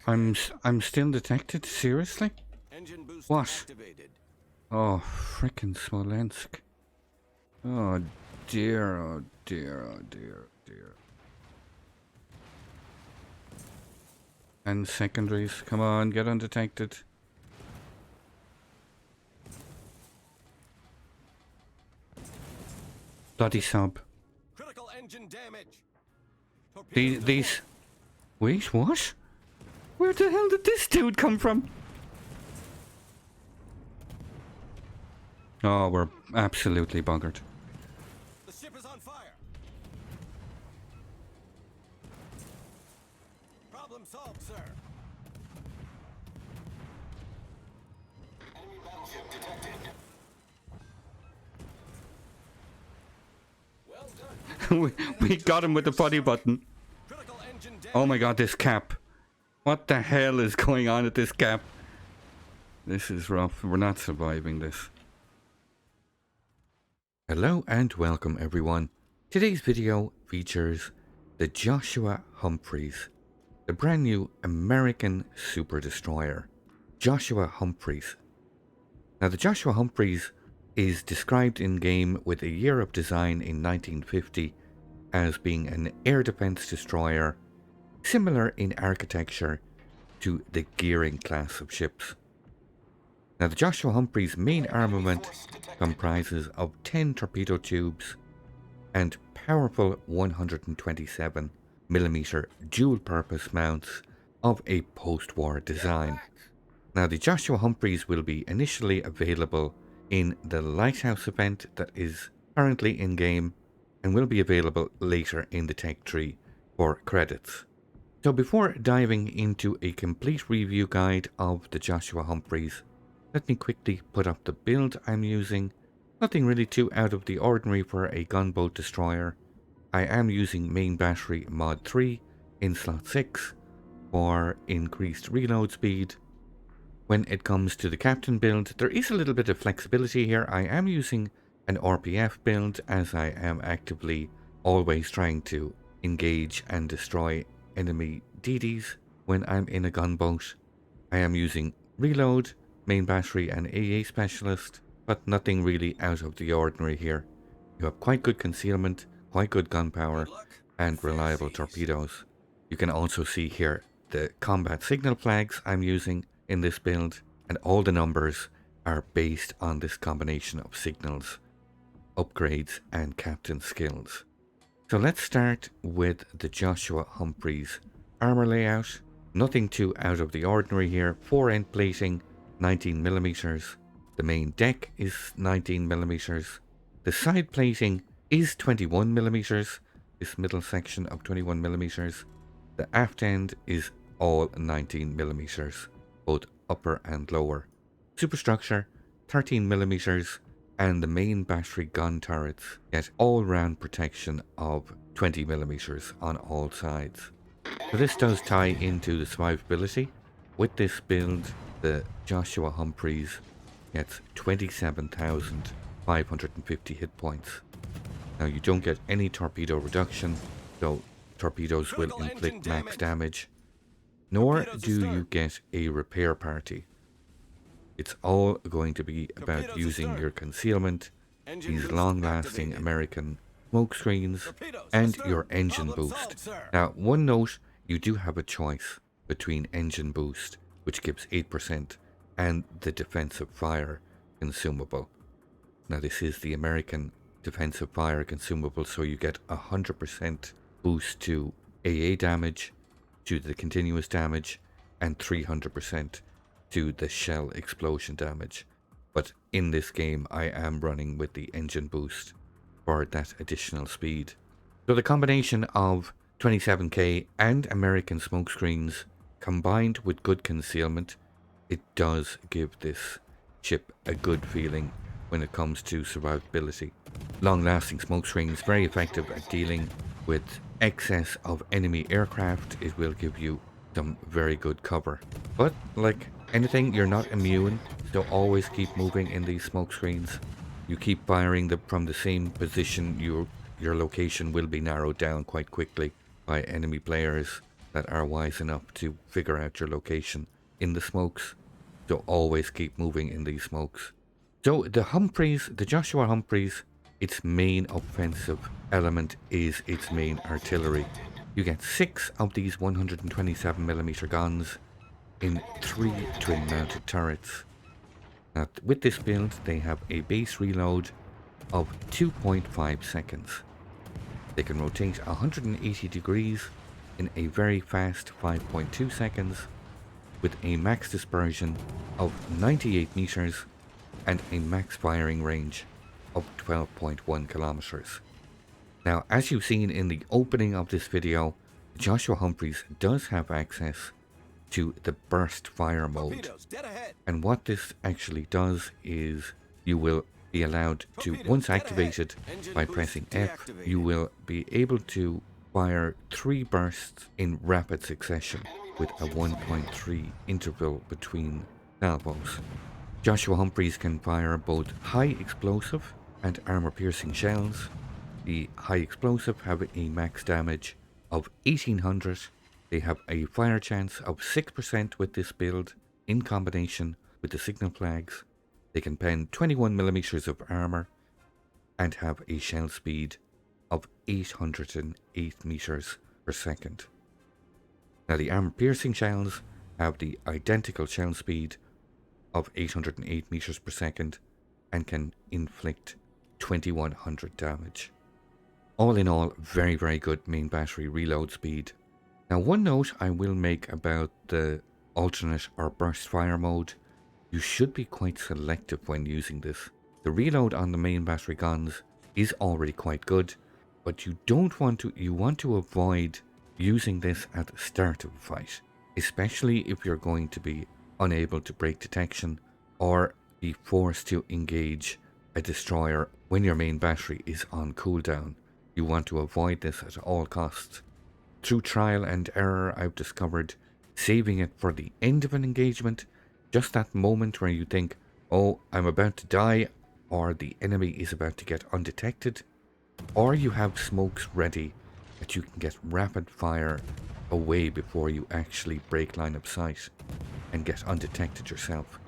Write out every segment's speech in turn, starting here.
I'm still detected. Seriously? Engine boost What? activated. Oh, frickin' Smolensk. Oh dear, oh dear, oh dear, oh dear. And secondaries, come on, get undetected. Bloody sub. Critical engine damage. These. Wait, what? Where the hell did this dude come from? Oh, we're absolutely buggered. The ship is on fire. Problem solved, sir. Enemy battleship detected. Well done. we got him with the buddy button. Critical engine damage. Oh my god, this cap. What the hell is going on at this cap? This is rough. We're not surviving this. Hello and welcome everyone. Today's video features the Joshua Humphreys, the brand new American super destroyer. Joshua Humphreys. Now the Joshua Humphreys is described in game with a year of design in 1950 as being an air defense destroyer similar in architecture to the Gearing class of ships. Now the Joshua Humphreys' main armament comprises of 10 torpedo tubes and powerful 127mm dual-purpose mounts of a post-war design. Now the Joshua Humphreys will be initially available in the Lighthouse event that is currently in game and will be available later in the tech tree for credits. So before diving into a complete review guide of the Joshua Humphreys, let me quickly put up the build I'm using. Nothing really too out of the ordinary for a gunboat destroyer. I am using main battery mod 3 in slot 6 for increased reload speed. When it comes to the captain build, there is a little bit of flexibility here. I am using an RPF build as I am actively always trying to engage and destroy enemy DDs when I'm in a gunboat. I am using reload, main battery and AA specialist, but nothing really out of the ordinary here. You have quite good concealment, quite good gunpowder and reliable torpedoes. You can also see here the combat signal flags I'm using in this build, and all the numbers are based on this combination of signals, upgrades and captain skills. So let's start with the Joshua Humphreys armor layout. Nothing too out of the ordinary here. 4 end plating, 19mm. The main deck is 19mm. The side plating is 21mm. This middle section of 21mm. The aft end is all 19mm, both upper and lower. Superstructure 13mm, and the main battery gun turrets get all-round protection of 20mm on all sides. So this does tie into the survivability. With this build, the Joshua Humphreys gets 27,550 hit points. Now you don't get any torpedo reduction, so torpedoes will inflict max damage, nor do you get a repair party. It's all going to be about using your concealment, these long-lasting American smoke screens, and your engine boost. Now, one note, you do have a choice between engine boost, which gives 8%, and the defensive fire consumable. Now, this is the American defensive fire consumable, so you get 100% boost to AA damage, to the continuous damage, and 300% to the shell explosion damage. But in this game I am running with the engine boost for that additional speed. So the combination of 27k and American smokescreens combined with good concealment, it does give this ship a good feeling when it comes to survivability. Long-lasting smokescreens, very effective at dealing with excess of enemy aircraft. It will give you some very good cover. But like anything, you're not immune, so always keep moving in these smoke screens. You keep firing them from the same position, your location will be narrowed down quite quickly by enemy players. that are wise enough to figure out your location in the smokes. So always keep moving in these smokes. So the Humphreys, the Joshua Humphreys, its main offensive element is its main artillery. You get 6 of these 127mm guns in 3 twin-mounted turrets. Now, with this build, they have a base reload of 2.5 seconds. They can rotate 180 degrees in a very fast 5.2 seconds, with a max dispersion of 98 meters and a max firing range of 12.1 kilometers. Now, as you've seen in the opening of this video, Joshua Humphreys does have access to the burst fire mode. Torpedoes, dead ahead. And what this actually does is you will be allowed to, Torpedoes, once dead activated ahead. Engine by boost pressing F, deactivated. you will be able to fire 3 bursts in rapid succession with a 1.3 interval between salvos. Joshua Humphreys can fire both high explosive and armor piercing shells. The high explosive have a max damage of 1800. They have a fire chance of 6% with this build in combination with the signal flags. They can pen 21mm of armor and have a shell speed of 808 meters per second. Now the armor piercing shells have the identical shell speed of 808 meters per second and can inflict 2100 damage. All in all, very, very good main battery reload speed. Now, one note I will make about the alternate or burst fire mode: you should be quite selective when using this. The reload on the main battery guns is already quite good, but you want to avoid using this at the start of a fight, especially if you're going to be unable to break detection or be forced to engage a destroyer when your main battery is on cooldown. You want to avoid this at all costs. Through trial and error, I've discovered saving it for the end of an engagement, just that moment where you think, oh, I'm about to die, or the enemy is about to get undetected, or you have smokes ready that you can get rapid fire away before you actually break line of sight and get undetected yourself.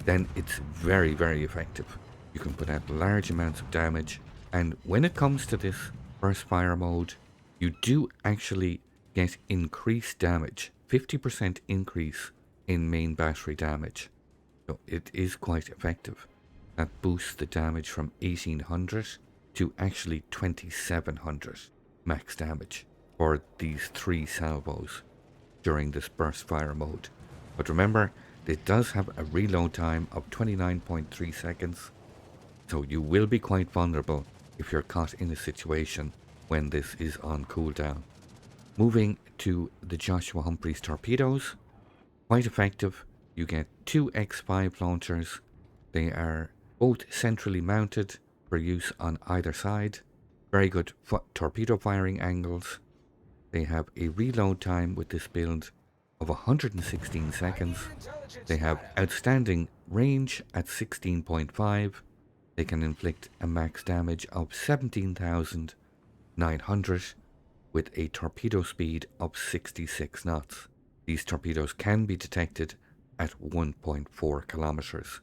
Then it's very, very effective. You can put out large amounts of damage, and when it comes to this burst fire mode, you do actually get increased damage, 50% increase in main battery damage. So it is quite effective. That boosts the damage from 1800 to actually 2700 max damage for these 3 salvos during this burst fire mode. But remember, it does have a reload time of 29.3 seconds, so you will be quite vulnerable if you're caught in a situation when this is on cooldown. Moving to the Joshua Humphreys torpedoes, quite effective. You get 2 X5 launchers. They are both centrally mounted for use on either side. Very good torpedo firing angles. They have a reload time with this build of 116 seconds. They have outstanding range at 16.5. They can inflict a max damage of 17,900 with a torpedo speed of 66 knots. These torpedoes can be detected at 1.4 kilometers,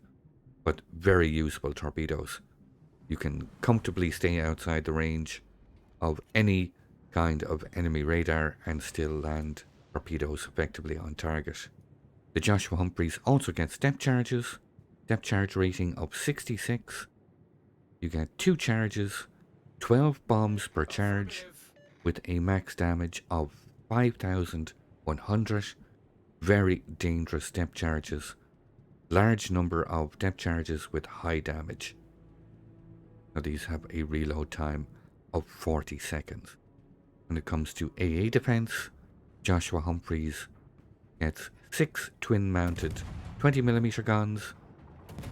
but very usable torpedoes. You can comfortably stay outside the range of any kind of enemy radar and still land torpedoes effectively on target. The Joshua Humphreys also get step charges, depth charge rating of 66. You get 2 charges, 12 bombs per charge, with a max damage of 5,100. Very dangerous depth charges. Large number of depth charges with high damage. Now these have a reload time of 40 seconds. When it comes to AA defense, Joshua Humphreys gets 6 twin-mounted 20mm guns,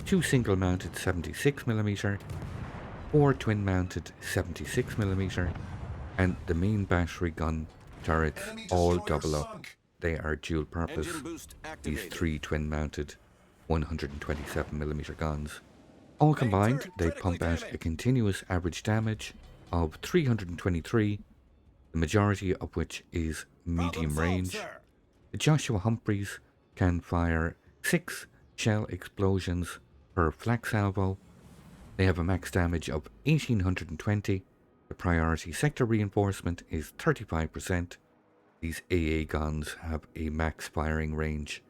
2 single-mounted 76mm, 4 twin-mounted 76mm, and the main battery gun turrets all double up. They are dual purpose, Engine boost these activated. 3 twin-mounted 127mm guns. All combined, they pump out a continuous average damage of 323 the majority of which is medium Problem solved, range. sir. The Joshua Humphreys can fire 6 shell explosions per flak salvo. They have a max damage of 1820. The priority sector reinforcement is 35%. These AA guns have a max firing range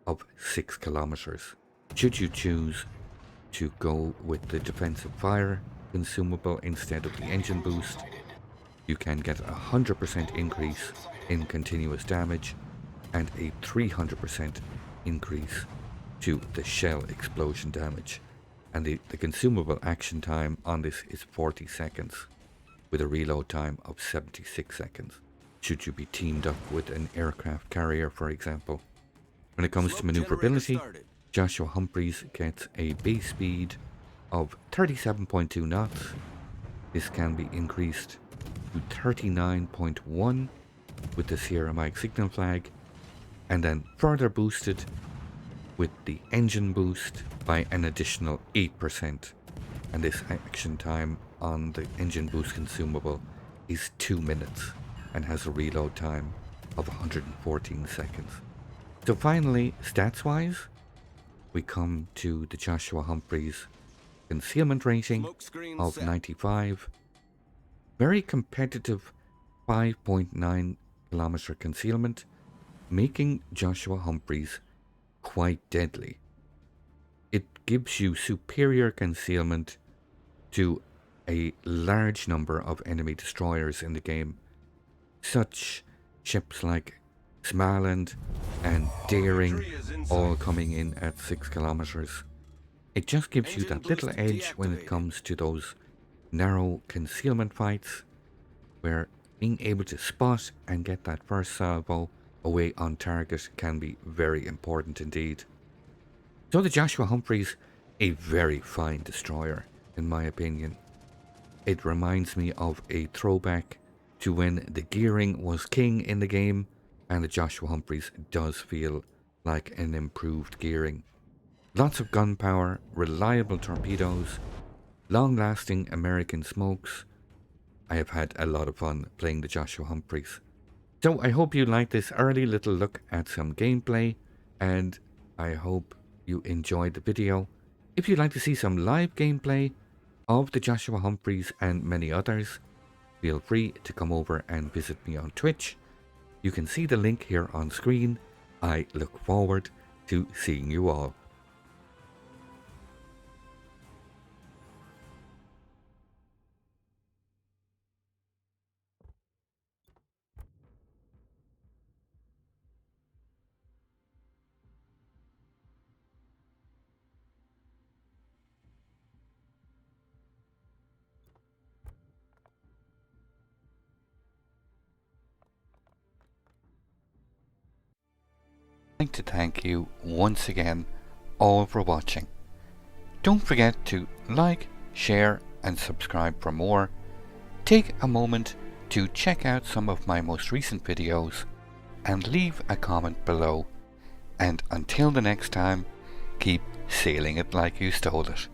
of 6 kilometers. Should you choose to go with the defensive fire consumable instead of the engine boost, you can get a 100% increase in continuous damage and a 300% increase to the shell explosion damage. And the consumable action time on this is 40 seconds, with a reload time of 76 seconds, should you be teamed up with an aircraft carrier, for example. When it comes to maneuverability, Joshua Humphreys gets a base speed of 37.2 knots. This can be increased to 39.1 with the Sierra Mike signal flag, and then further boosted with the engine boost by an additional 8%. And this action time on the engine boost consumable is 2 minutes and has a reload time of 114 seconds. So finally, stats wise, we come to the Joshua Humphreys concealment rating of 95. Very competitive 5.9 kilometer concealment, making Joshua Humphreys quite deadly. It gives you superior concealment to a large number of enemy destroyers in the game, such ships like Smaland and Daring, all coming in at 6 kilometers. It just gives you that little edge when it comes to those narrow concealment fights, where being able to spot and get that first salvo away on target can be very important indeed. So the Joshua Humphreys, a very fine destroyer in my opinion. It reminds me of a throwback to when the gearing was king in the game, and the Joshua Humphreys does feel like an improved gearing. Lots of gunpowder, reliable torpedoes, long-lasting American smokes. I have had a lot of fun playing the Joshua Humphreys. So I hope you liked this early little look at some gameplay, and I hope you enjoyed the video. If you'd like to see some live gameplay of the Joshua Humphreys and many others, feel free to come over and visit me on Twitch. You can see the link here on screen. I look forward to seeing you all. I'd like to thank you once again all for watching. Don't forget to like, share and subscribe for more. Take a moment to check out some of my most recent videos and leave a comment below. And until the next time, keep sailing it like you stole it.